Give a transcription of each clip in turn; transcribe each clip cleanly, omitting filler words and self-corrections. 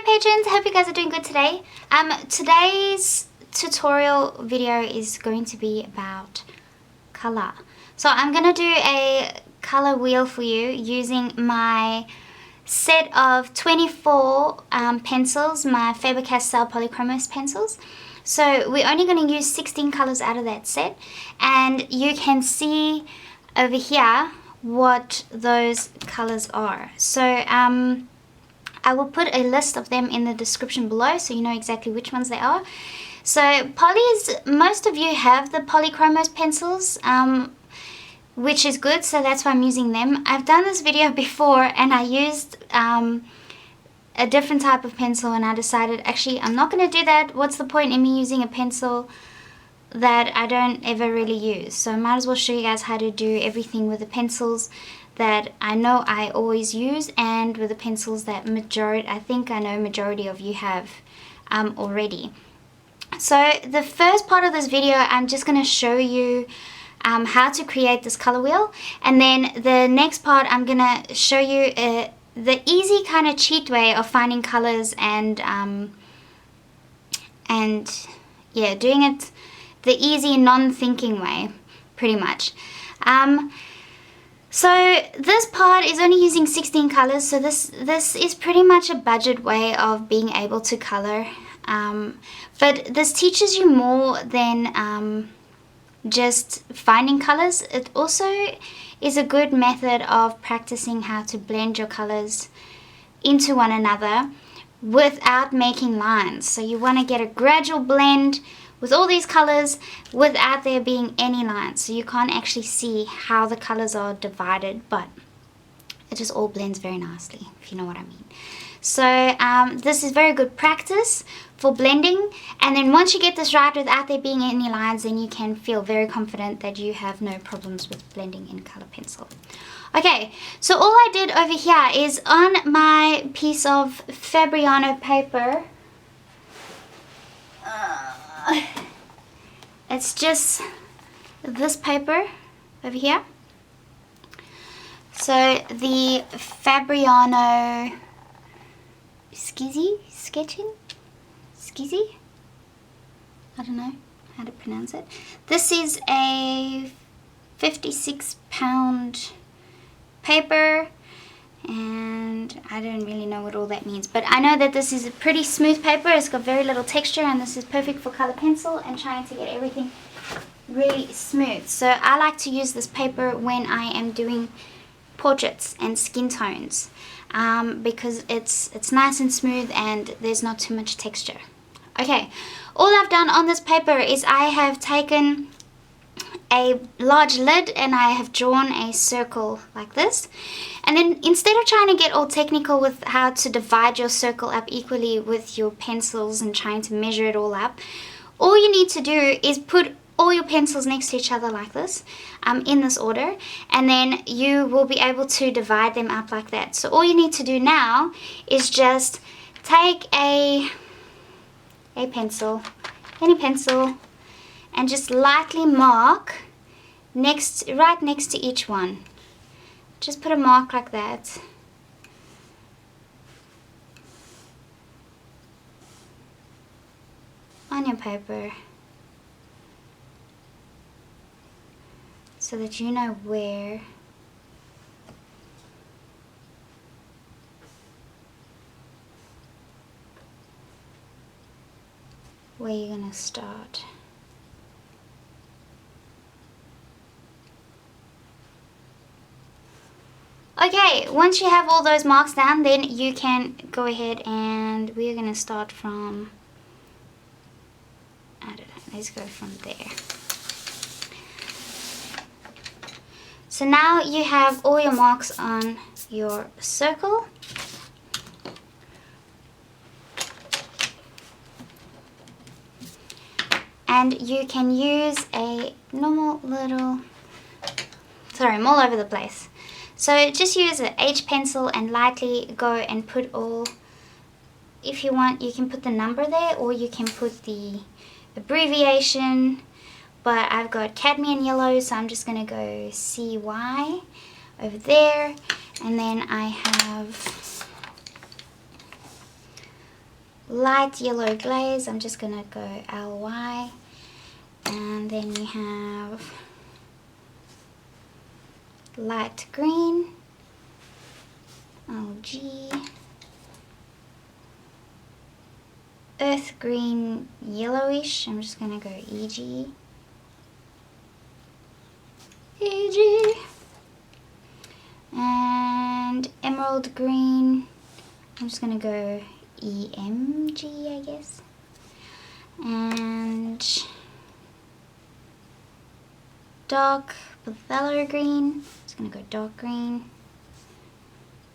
patrons, I hope you guys are doing good today. Today's tutorial video is going to be about color. So I'm going to do a color wheel for you using my set of 24 pencils, my Faber-Castell Polychromos pencils. So we're only going to use 16 colors out of that set, and you can see over here what those colors are. So I will put a list of them in the description below so you know exactly which ones they are. So polys, most of you have the Polychromos pencils, which is good, so that's why I'm using them. I've done this video before and I used a different type of pencil, and I decided actually I'm not going to do that. What's the point in me using a pencil that I don't ever really use? So I might as well show you guys how to do everything with the pencils that I know I always use, and with the pencils that I think I know majority of you have already. So the first part of this video, I'm just going to show you how to create this color wheel, and then the next part I'm going to show you the easy kind of cheat way of finding colors and yeah, doing it the easy non-thinking way, pretty much. So this part is only using 16 colors, so this is pretty much a budget way of being able to color. But this teaches you more than just finding colors. It also is a good method of practicing how to blend your colors into one another without making lines. So you want to get a gradual blend with all these colors without there being any lines, so you can't actually see how the colors are divided, but it just all blends very nicely, if you know what I mean. So this is very good practice for blending, and then once you get this right without there being any lines, then you can feel very confident that you have no problems with blending in color pencil. Okay, so all I did over here is on my piece of Fabriano paper, it's just this paper over here. So the Fabriano sketching, I don't know how to pronounce it. This is a 56-pound paper, and I don't really know what all that means, but I know that this is a pretty smooth paper. It's got very little texture, and this is perfect for color pencil and trying to get everything really smooth. So I like to use this paper when I am doing portraits and skin tones, because it's nice and smooth and there's not too much texture. Okay, all I've done on this paper is I have taken a large lid and I have drawn a circle like this, and then instead of trying to get all technical with how to divide your circle up equally with your pencils and trying to measure it all up, all you need to do is put all your pencils next to each other like this, in this order, and then you will be able to divide them up like that. So all you need to do now is just take a pencil, any pencil, and just lightly mark right next to each one. Just put a mark like that. On your paper, so that you know where you're gonna start. Okay, once you have all those marks down, then you can go ahead, and we're gonna start from, I don't know, let's go from there. So now you have all your marks on your circle. And you can use a normal little, sorry, I'm all over the place. So just use an H pencil and lightly go and put all, if you want, you can put the number there, or you can put the abbreviation, but I've got cadmium yellow, so I'm just going to go CY over there, and then I have light yellow glaze. I'm just gonna go LY, and then you have light green, LG, earth green yellowish. I'm just gonna go EG, and emerald green. I'm just gonna go EMG, I guess, and dark phthalo green. Just gonna go dark green.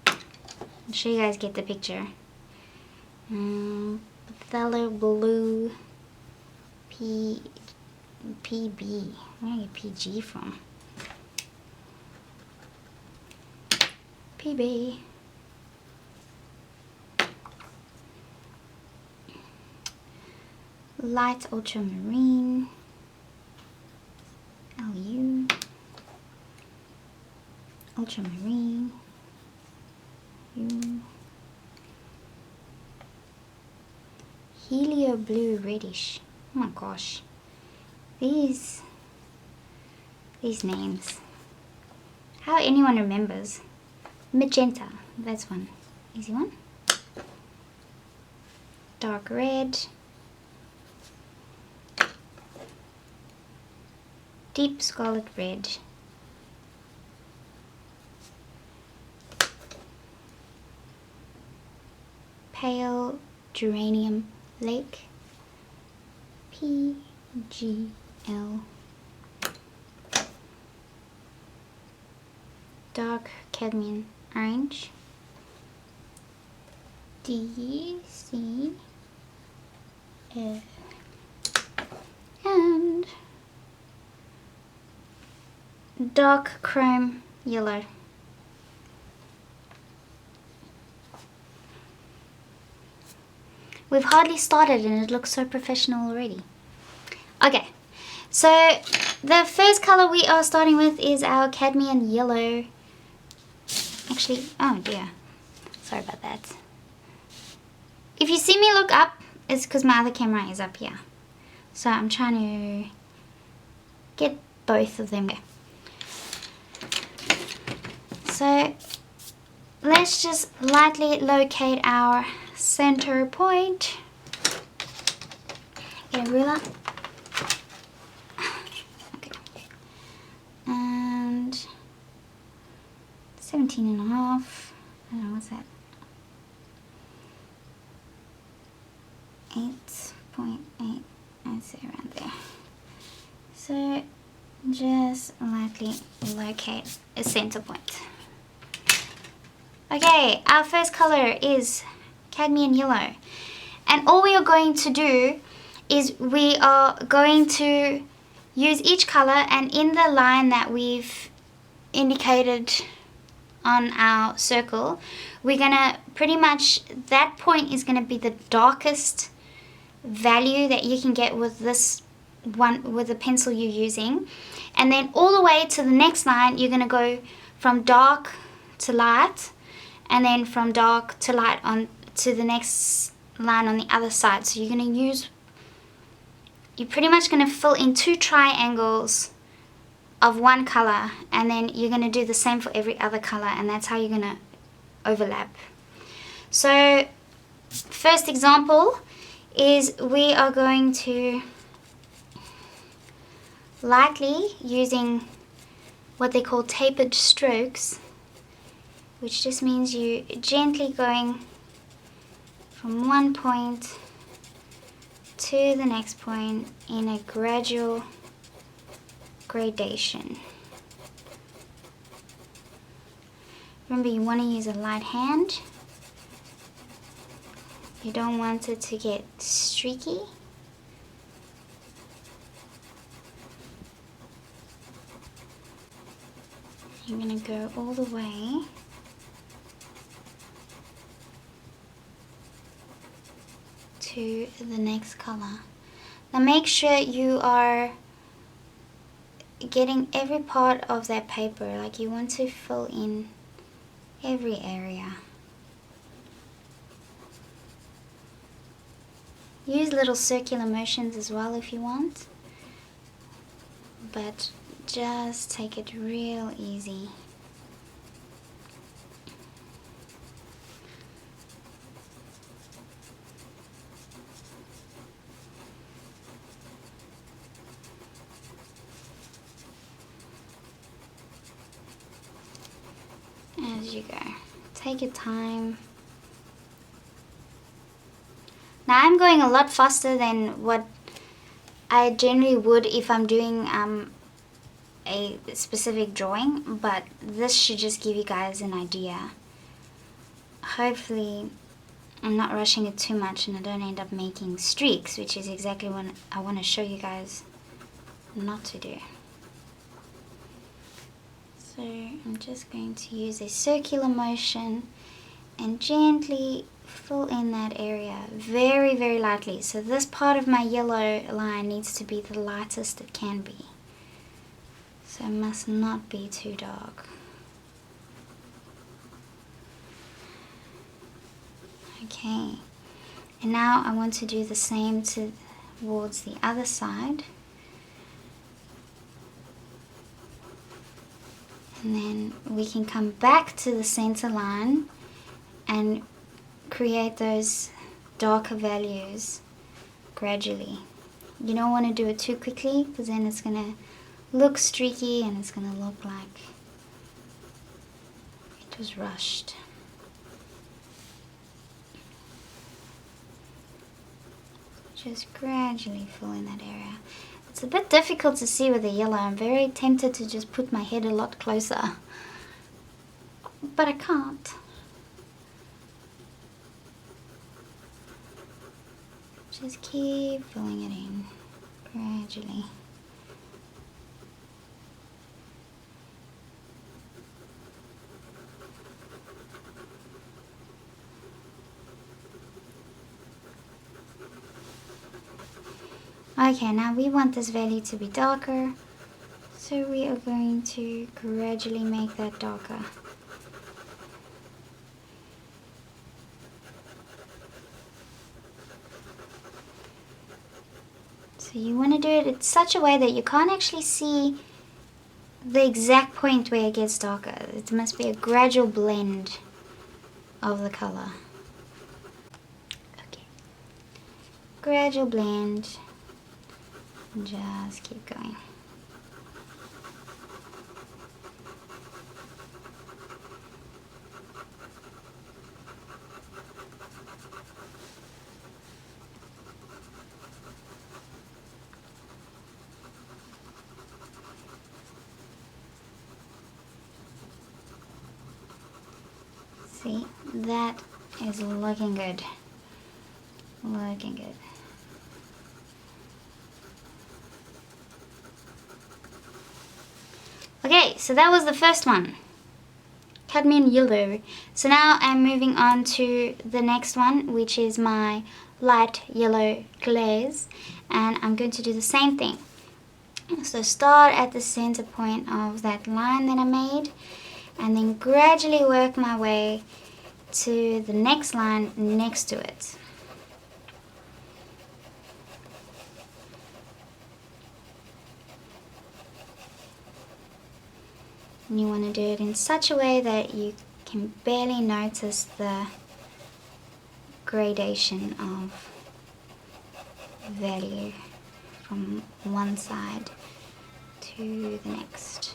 I'm sure you guys get the picture. Phthalo blue, PB. Where do I get PG from? PB. Light ultramarine, LU, ultramarine, U, helio blue reddish. Oh my gosh, these names. How anyone remembers? Magenta, that's one, easy one. Dark red, deep scarlet red, pale geranium lake, PGL, dark cadmium orange, DC, and dark chrome yellow. We've hardly started and it looks so professional already. Okay, so the first color we are starting with is our cadmium yellow. Actually, oh dear, sorry about that. If you see me look up, it's because my other camera is up here. So I'm trying to get both of them. So let's just lightly locate our center point. Get a ruler. Okay. And 17.5. I don't know, what's that? 8.8. I'd say around there. So just lightly locate a center point. Okay, our first color is cadmium yellow, and all we are going to do is we are going to use each color, and in the line that we've indicated on our circle, we're gonna pretty much, that point is gonna be the darkest value that you can get with this one, with the pencil you're using, and then all the way to the next line you're gonna go from dark to light, and then from dark to light on to the next line on the other side. So you're pretty much going to fill in 2 triangles of one color, and then you're going to do the same for every other color, and that's how you're going to overlap. So first example is we are going to lightly, using what they call tapered strokes, which just means you gently going from one point to the next point in a gradual gradation. Remember, you want to use a light hand. You don't want it to get streaky. You're going to go all the way to the next color. Now make sure you are getting every part of that paper, like you want to fill in every area. Use little circular motions as well if you want, but just take it real easy. As you go, take your time. Now I'm going a lot faster than what I generally would if I'm doing a specific drawing, but this should just give you guys an idea. Hopefully I'm not rushing it too much and I don't end up making streaks, which is exactly what I want to show you guys not to do. So I'm just going to use a circular motion and gently fill in that area very, very lightly. So this part of my yellow line needs to be the lightest it can be. So it must not be too dark. Okay, and now I want to do the same towards the other side. And then we can come back to the center line and create those darker values gradually. You don't want to do it too quickly because then it's going to look streaky and it's going to look like it was rushed. Just gradually fill in that area. It's a bit difficult to see with the yellow. I'm very tempted to just put my head a lot closer, but I can't. Just keep filling it in gradually. Okay, now we want this value to be darker, so we are going to gradually make that darker. So you want to do it in such a way that you can't actually see the exact point where it gets darker. It must be a gradual blend of the color. Okay, gradual blend. Just keep going. See, that is looking good. Looking good. Okay, so that was the first one, cadmium yellow. So now I'm moving on to the next one, which is my light yellow glaze, and I'm going to do the same thing. So start at the center point of that line that I made, and then gradually work my way to the next line next to it. And you want to do it in such a way that you can barely notice the gradation of value from one side to the next.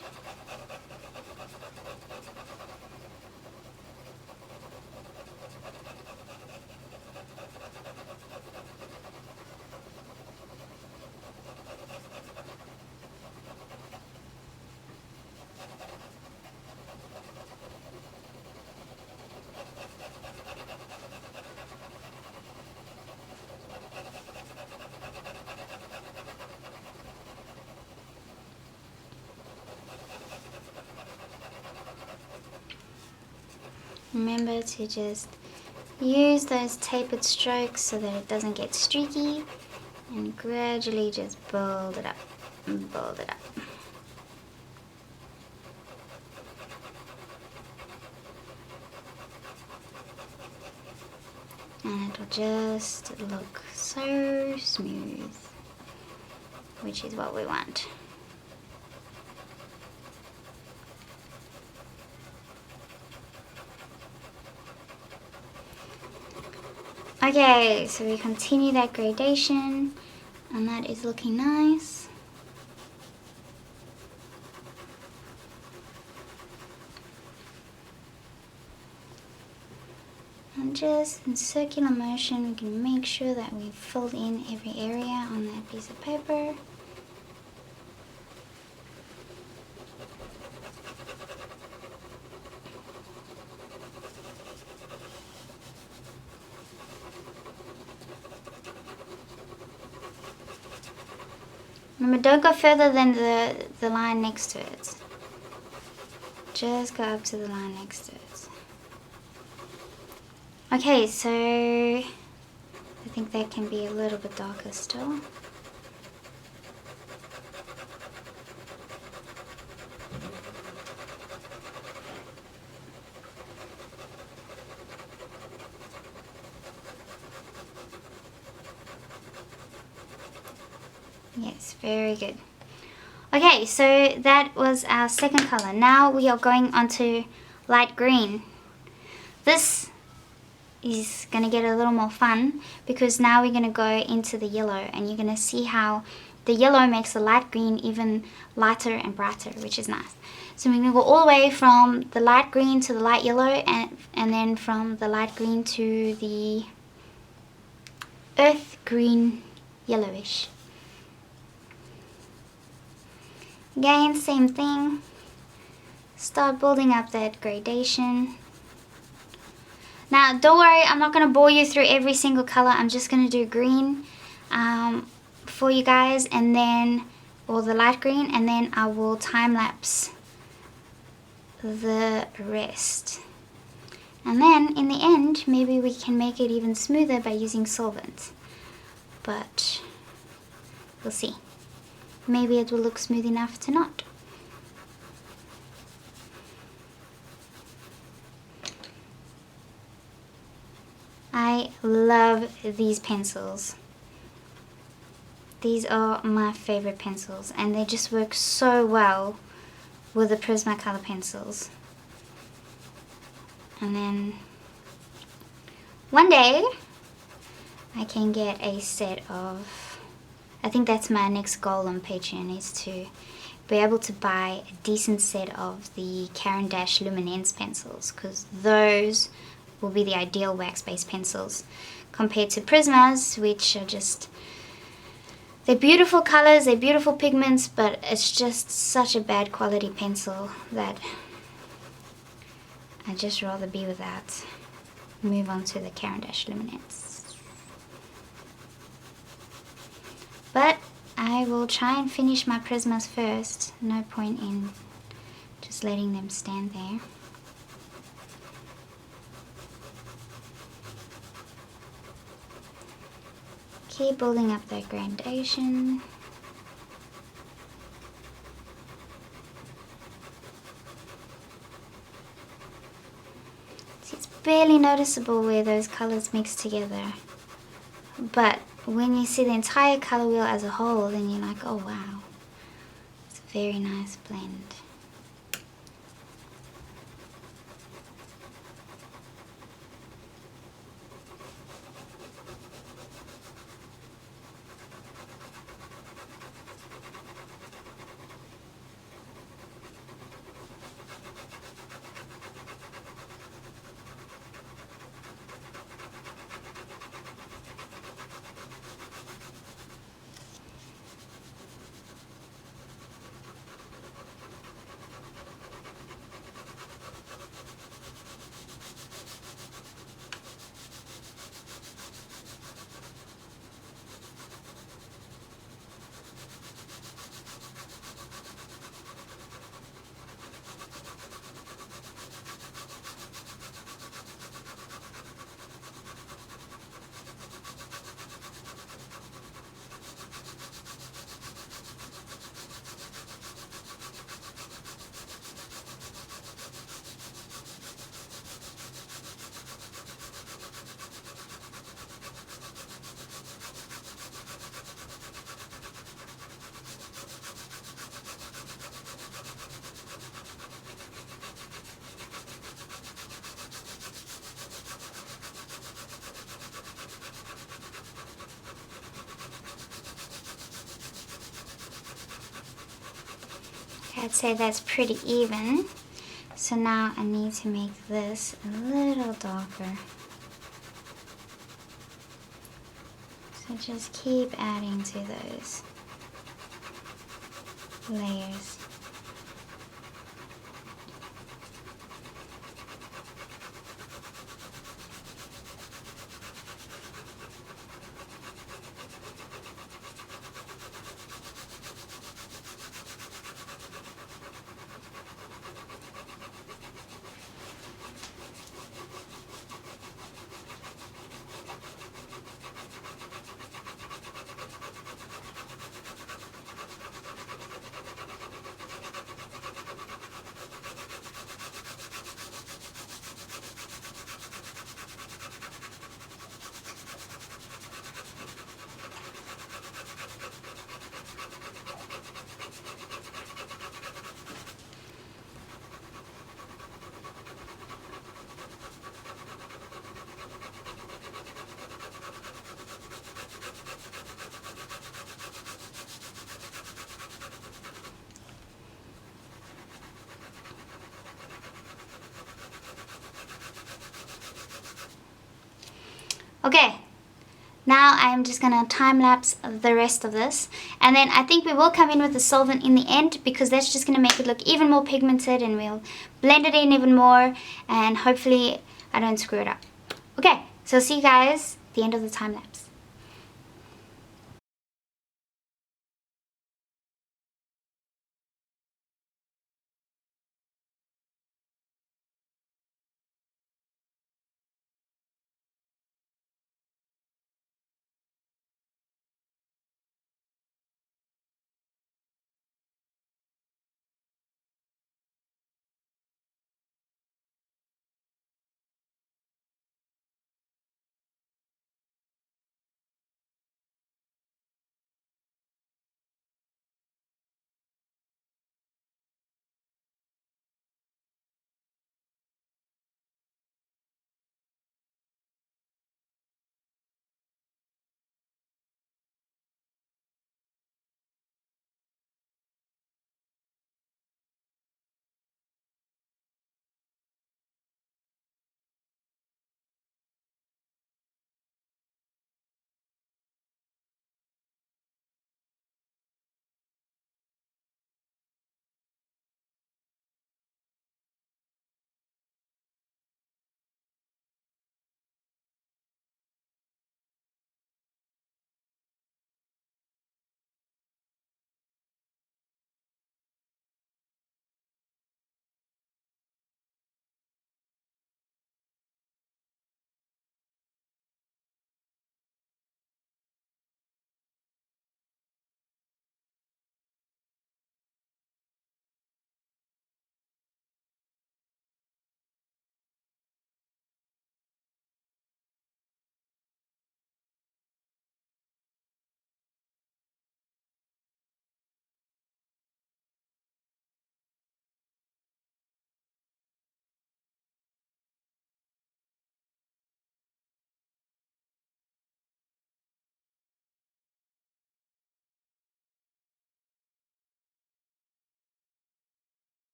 Remember to just use those tapered strokes so that it doesn't get streaky, and gradually just build it up and build it up. and it will just look so smooth, which is what we want. Okay, so we continue that gradation, and that is looking nice. And just in circular motion, we can make sure that we've filled in every area on that piece of paper. Remember, don't go further than the line next to it. Just go up to the line next to it. Okay, so I think that can be a little bit darker still. Yes, very good. Okay, so that was our second color. Now we are going on to light green. This is going to get a little more fun because now we're going to go into the yellow, and you're going to see how the yellow makes the light green even lighter and brighter, which is nice. So we're going to go all the way from the light green to the light yellow, and then from the light green to the earth green yellowish. Again, same thing. Start building up that gradation. Now, don't worry, I'm not going to bore you through every single color. I'm just going to do green for you guys, and then, or the light green, and then I will time-lapse the rest. And then, in the end, maybe we can make it even smoother by using solvent. But, we'll see. Maybe it will look smooth enough to not. I love these pencils. These are my favorite pencils, and they just work so well with the Prismacolor pencils. And then one day I can get a set of, I think that's my next goal on Patreon, is to be able to buy a decent set of the Caran d'Ache Luminance pencils, because those will be the ideal wax-based pencils compared to Prismas, which are just, they're beautiful colors, they're beautiful pigments, but it's just such a bad quality pencil that I'd just rather be without. Move on to the Caran d'Ache Luminance. But I will try and finish my Prismas first. No point in just letting them stand there. Keep building up that gradation. See, it's barely noticeable where those colors mix together. But when you see the entire color wheel as a whole, then you're like, oh wow, it's a very nice blend. I'd say that's pretty even. So now I need to make this a little darker. So just keep adding to those layers. Okay, now I'm just gonna time lapse the rest of this, and then I think we will come in with the solvent in the end because that's just gonna make it look even more pigmented, and we'll blend it in even more, and hopefully I don't screw it up. Okay, so see you guys at the end of the time lapse.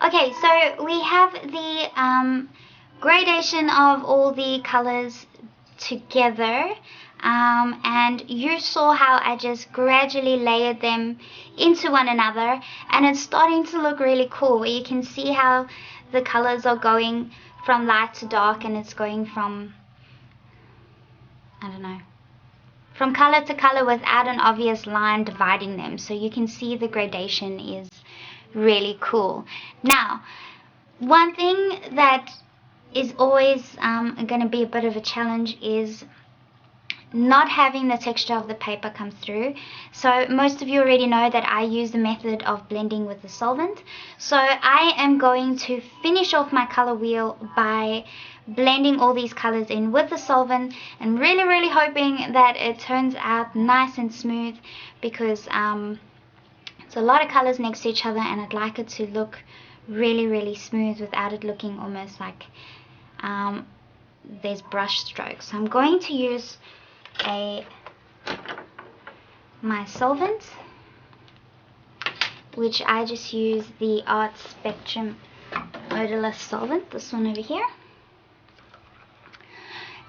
Okay, so we have the gradation of all the colors together, and you saw how I just gradually layered them into one another, and it's starting to look really cool where you can see how the colors are going from light to dark, and it's going from, I don't know, from color to color without an obvious line dividing them. So you can see the gradation is really cool. Now, one thing that is always going to be a bit of a challenge is not having the texture of the paper come through. So most of you already know that I use the method of blending with the solvent. So I am going to finish off my color wheel by blending all these colors in with the solvent, and really hoping that it turns out nice and smooth, because it's a lot of colors next to each other, and I'd like it to look really smooth without it looking almost like there's brush strokes. So I'm going to use my solvent, which I just use the Art Spectrum odorless solvent, this one over here.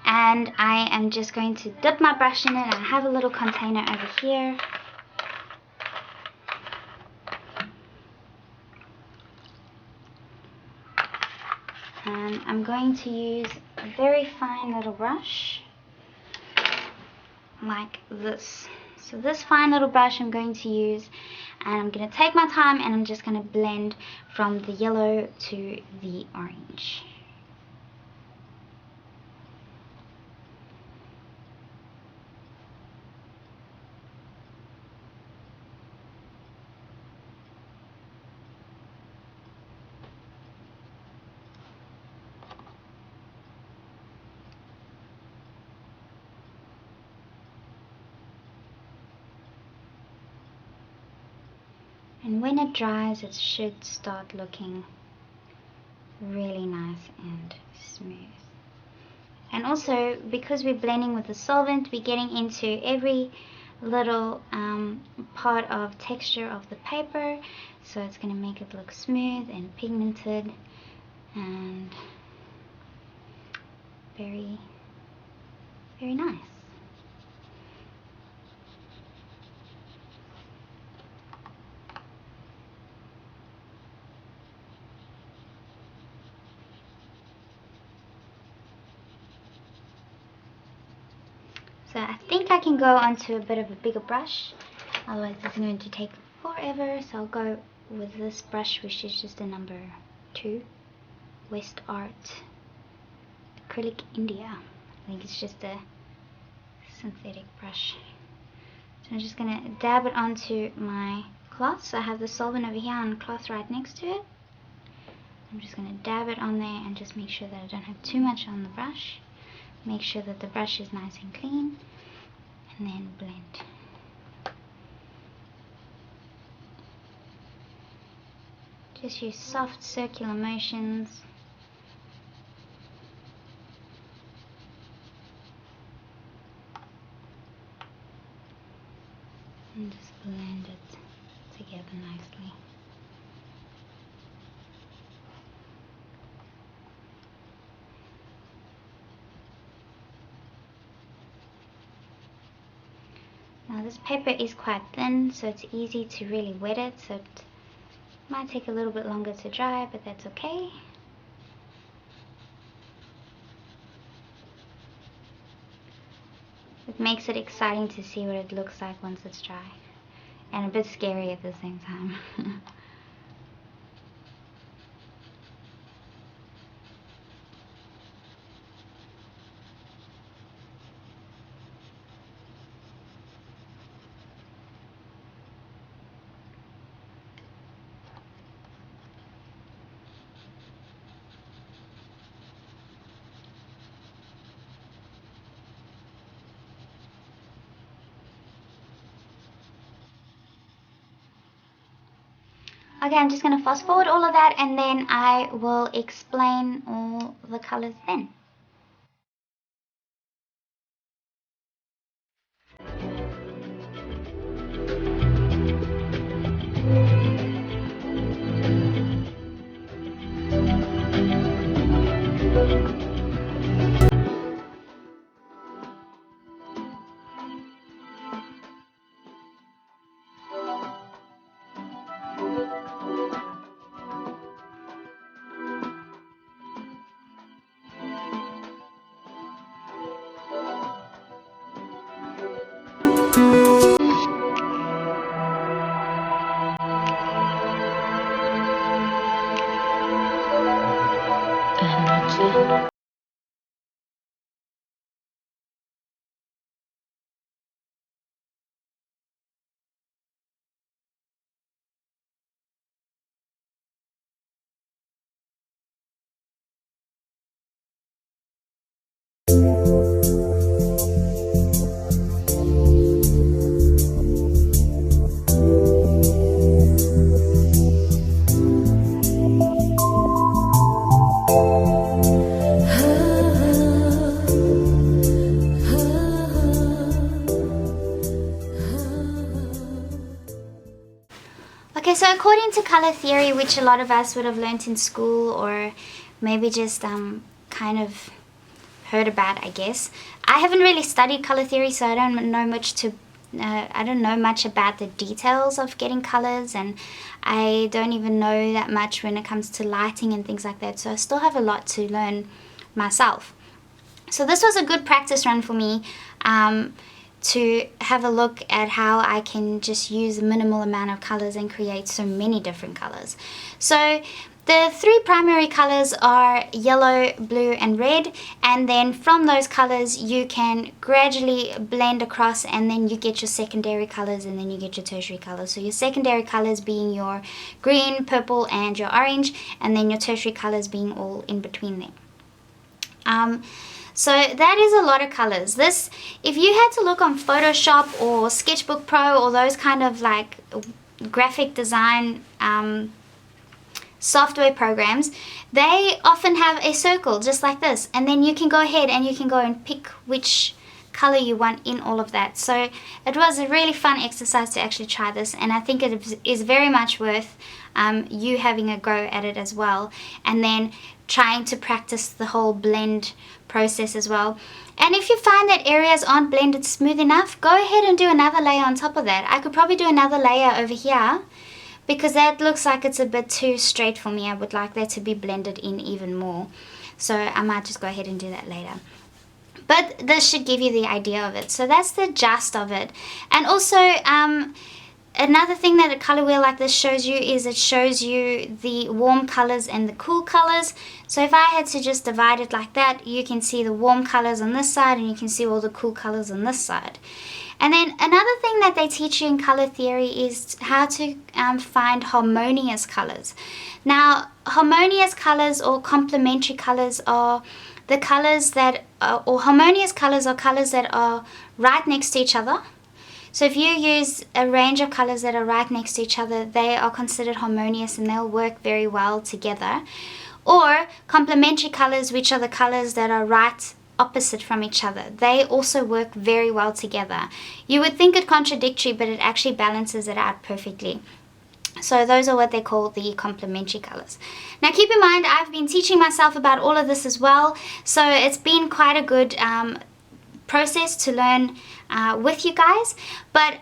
And I am just going to dip my brush in it. I have a little container over here. And I'm going to use a very fine little brush like this. So this fine little brush I'm going to use, and I'm going to take my time, and I'm just going to blend from the yellow to the orange. And when it dries, it should start looking really nice and smooth. And also, because we're blending with the solvent, we're getting into every little part of texture of the paper, so it's going to make it look smooth and pigmented and very nice. So I think I can go onto a bit of a bigger brush, otherwise it's going to take forever. So I'll go with this brush, which is just a number 2, West Art Acrylic India. I think it's just a synthetic brush. So I'm just going to dab it onto my cloth. So I have the solvent over here and cloth right next to it. I'm just going to dab it on there and just make sure that I don't have too much on the brush. Make sure that the brush is nice and clean, and then blend. Just use soft circular motions. And just blend it together nicely. Now this paper is quite thin, so it's easy to really wet it, so it might take a little bit longer to dry, but that's okay. It makes it exciting to see what it looks like once it's dry, and a bit scary at the same time. Okay, I'm just going to fast forward all of that, and then I will explain all the colors then. Okay, so according to color theory, which a lot of us would have learnt in school or maybe just kind of heard about, I guess. I haven't really studied color theory, so I don't know much about the details of getting colors, and I don't even know that much when it comes to lighting and things like that, so I still have a lot to learn myself. So this was a good practice run for me, to have a look at how I can just use a minimal amount of colors and create so many different colors. So the three primary colors are yellow, blue and red, and then from those colors you can gradually blend across, and then you get your secondary colors, and then you get your tertiary colors. So your secondary colors being your green, purple and your orange, and then your tertiary colors being all in between them. So that is a lot of colors. This, if you had to look on Photoshop or Sketchbook Pro or those kind of like graphic design software programs, they often have a circle just like this, and then you can go ahead and you can go and pick which color you want in all of that. So it was a really fun exercise to actually try this, and I think it is very much worth you having a go at it as well, and then trying to practice the whole blend process as well. And if you find that areas aren't blended smooth enough, go ahead and do another layer on top of that. I could probably do another layer over here, because that looks like it's a bit too straight for me. I would like that to be blended in even more, so I might just go ahead and do that later. But this should give you the idea of it. So that's the gist of it. And also another thing that a color wheel like this shows you is it shows you the warm colors and the cool colors. So if I had to just divide it like that, you can see the warm colors on this side and you can see all the cool colors on this side. And then another thing that they teach you in color theory is how to find harmonious colors. Now, harmonious colors or complementary colors are the colors that, or harmonious colors are colors that are right next to each other. So if you use a range of colors that are right next to each other, they are considered harmonious and they'll work very well together. Or complementary colors, which are the colors that are right opposite from each other. They also work very well together. You would think it contradictory, but it actually balances it out perfectly. So those are what they call the complementary colors. Now keep in mind, I've been teaching myself about all of this as well, so it's been quite a good process to learn with you guys. But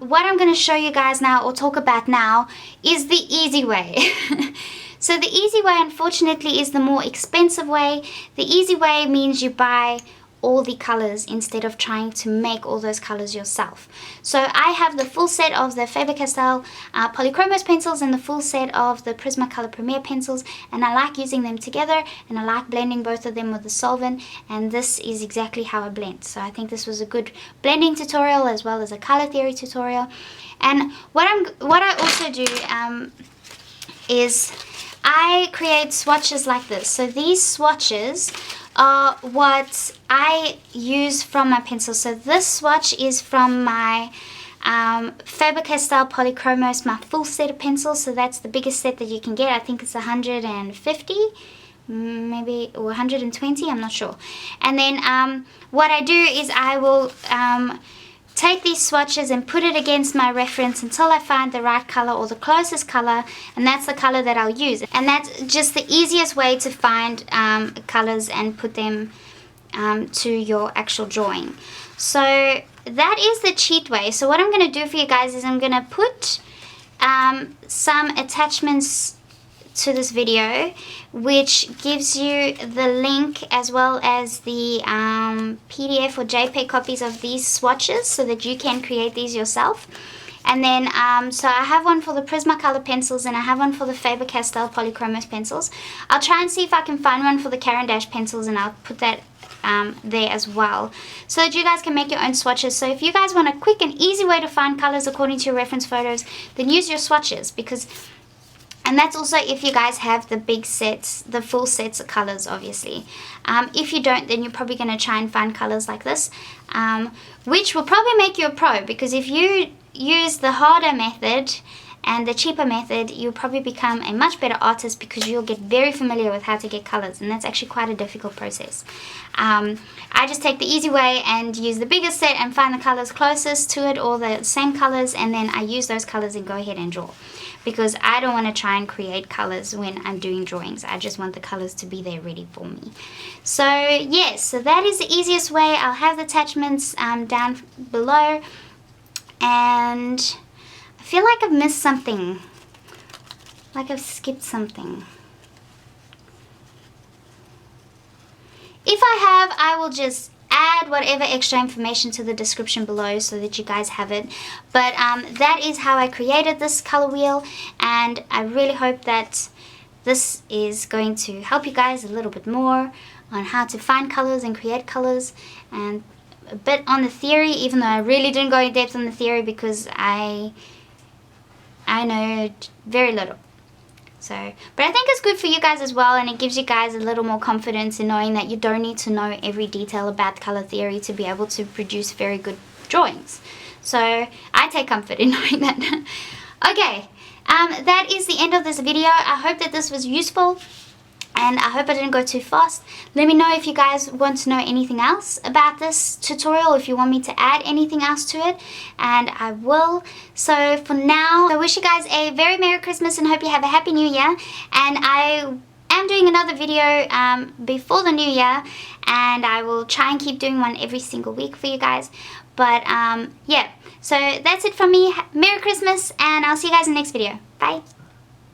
what I'm going to show you guys now, or talk about now, is the easy way. So the easy way, unfortunately, is the more expensive way. The easy way means you buy all the colors instead of trying to make all those colors yourself. So I have the full set of the Faber-Castell Polychromos pencils and the full set of the Prismacolor Premier pencils, and I like using them together, and I like blending both of them with the solvent, and this is exactly how I blend. So I think this was a good blending tutorial as well as a color theory tutorial. And what I also do is I create swatches like this. So these swatches are what I use from my pencils. So this swatch is from my Faber-Castell Polychromos, my full set of pencils. So that's the biggest set that you can get. I think it's 150, maybe, or 120, I'm not sure. And then what I do is I will take these swatches and put it against my reference until I find the right color or the closest color, and that's the color that I'll use. And that's just the easiest way to find colors and put them to your actual drawing. So that is the cheat way. So what I'm going to do for you guys is I'm going to put some attachments to this video, which gives you the link as well as the PDF or JPEG copies of these swatches so that you can create these yourself. And then, so I have one for the Prismacolor pencils and I have one for the Faber-Castell Polychromos pencils. I'll try and see if I can find one for the Caran d'Ache pencils, and I'll put that there as well, so that you guys can make your own swatches. So if you guys want a quick and easy way to find colors according to your reference photos, then use your swatches, and that's also if you guys have the big sets, the full sets of colors, obviously. If you don't, then you're probably going to try and find colors like this, which will probably make you a pro, because if you use the harder method and the cheaper method, you'll probably become a much better artist, because you'll get very familiar with how to get colors, and that's actually quite a difficult process. I just take the easy way and use the biggest set and find the colors closest to it, or the same colors, and then I use those colors and go ahead and draw, because I don't want to try and create colors when I'm doing drawings. I just want the colors to be there ready for me. So yes, so that is the easiest way. I'll have the attachments down below, and I feel like I've missed something, like I've skipped something. If I have, I will just add whatever extra information to the description below so that you guys have it. But that is how I created this color wheel, and I really hope that this is going to help you guys a little bit more on how to find colors and create colors, and a bit on the theory, even though I really didn't go in depth on the theory because I know very little. So, but I think it's good for you guys as well, and it gives you guys a little more confidence in knowing that you don't need to know every detail about color theory to be able to produce very good drawings. So I take comfort in knowing that. Okay, that is the end of this video. I hope that this was useful, and I hope I didn't go too fast. Let me know if you guys want to know anything else about this tutorial, if you want me to add anything else to it, and I will. So for now, I wish you guys a very Merry Christmas and hope you have a Happy New Year. And I am doing another video before the New Year, and I will try and keep doing one every single week for you guys. But yeah, so that's it from me. Merry Christmas, and I'll see you guys in the next video. Bye.